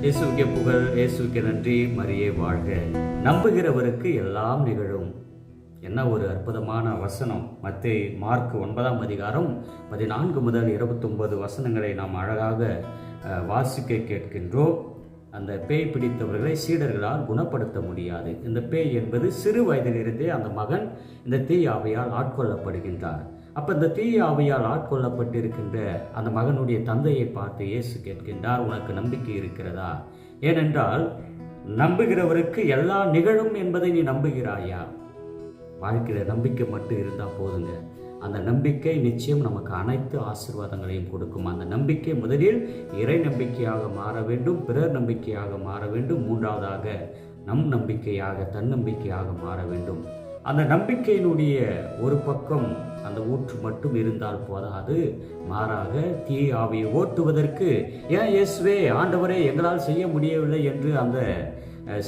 இயேசுவுக்கே புகழ், இயேசுவுக்கே நன்றி, மரியே வாழ்க. நம்புகிறவருக்கு எல்லாம் நிகழும். என்ன ஒரு அற்புதமான வசனம். மத்தேயு மார்க் 9ஆம் அதிகாரம் 14 முதல் 29 வசனங்களை நாம் அழகாக வாசிக்க கேட்கின்றோம். அந்த பேய் பிடித்தவர்களை சீடர்களால் குணப்படுத்த முடியாது. இந்த பேய் என்பது சிறு வயதிலிருந்தே அந்த மகன் இந்த தீய ஆவியால் ஆட்கொள்ளப்படுகின்றார். அப்ப இந்த தீய ஆவியால் ஆட்கொள்ளப்பட்டிருக்கின்ற அந்த மகனுடைய தந்தையை பார்த்து இயேசு கேட்கின்றார், உனக்கு நம்பிக்கை இருக்கிறதா? ஏனென்றால் நம்புகிறவருக்கு எல்லாம் நிகழும் என்பதை நீ நம்புகிறாயா? வாழ்க்கையில் நம்பிக்கை மட்டும் இருந்தால் போதுங்க. அந்த நம்பிக்கை நிச்சயம் நமக்கு அனைத்து ஆசீர்வாதங்களையும் கொடுக்கும். அந்த நம்பிக்கை முதலில் இறை நம்பிக்கையாக மாற வேண்டும், பிறர் நம்பிக்கையாக மாற வேண்டும், மூன்றாவதாக நம் நம்பிக்கையாக தன்னம்பிக்கையாக மாற வேண்டும். அந்த நம்பிக்கையினுடைய ஒரு பக்கம் அந்த ஊற்று மட்டும் இருந்தால் போதாது, மாறாக தீய ஆவியை ஓட்டுவதற்கு ஏன் இயேசுவே, ஆண்டவரே, எங்களால் செய்ய முடியவில்லை என்று அந்த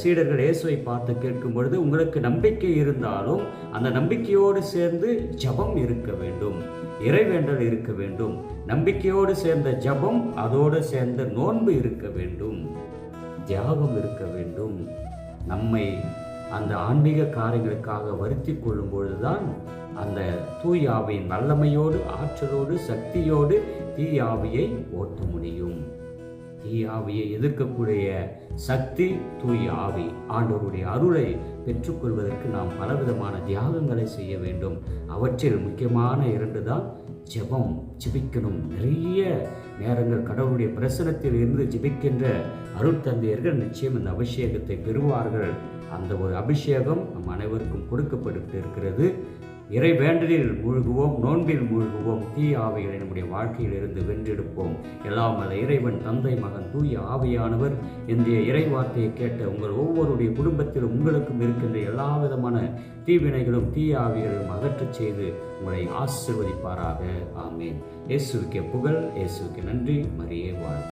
சீடர்கள் இயேசுவை பார்த்து கேட்கும் பொழுது, உங்களுக்கு நம்பிக்கை இருந்தாலும் அந்த நம்பிக்கையோடு சேர்ந்து ஜபம் இருக்க வேண்டும், இறைவேண்டல் இருக்க வேண்டும். நம்பிக்கையோடு சேர்ந்த ஜபம், அதோடு சேர்ந்த நோன்பு இருக்க வேண்டும், தியாகம் இருக்க வேண்டும். நம்மை அந்த ஆன்மீக காரியங்களுக்காக வருத்தி கொள்ளும் பொழுதுதான் அந்த தூய ஆவியின் வல்லமையோடு, ஆற்றலோடு, சக்தியோடு தீய ஆவியை ஓட்ட முடியும். தீய ஆவியை எதிர்க்கக்கூடிய சக்தி தூய ஆவி. ஆண்டவருடைய அருளை பெற்றுக்கொள்வதற்கு நாம் பலவிதமான தியாகங்களை செய்ய வேண்டும். அவற்றில் முக்கியமான 2 தான் ஜெபம். ஜெபிக்கணும். நிறைய நேரங்கள் கடவுளுடைய பிரசனத்தில் இருந்து ஜெபிக்கின்ற அருள் தந்தையர்கள் நிச்சயம் இந்த அபிஷேகத்தை பெறுவார்கள். அந்த ஒரு அபிஷேகம் நம் அனைவருக்கும் கொடுக்கப்பட்டு இருக்கிறது. இறை வேண்டலில் மூழ்குவோம், நோன்பில் மூழ்குவோம், தீய ஆவிகளை நம்முடைய வாழ்க்கையில் இருந்து வென்றெடுப்போம். எல்லாம் அல்ல இறைவன், தந்தை, மகன், தூய ஆவியானவர் இன்றைய இறை வார்த்தையை கேட்ட உங்கள் ஒவ்வொருடைய குடும்பத்திலும் உங்களுக்கும் இருக்கின்ற எல்லா விதமான தீவினைகளும் தீய ஆவிகளையும் அகற்றச் செய்து உங்களை ஆசீர்வதிப்பாராக. ஆமேன். இயேசுவுக்கே புகழ், இயேசுவுக்கு நன்றி, மரியே வாழ்க.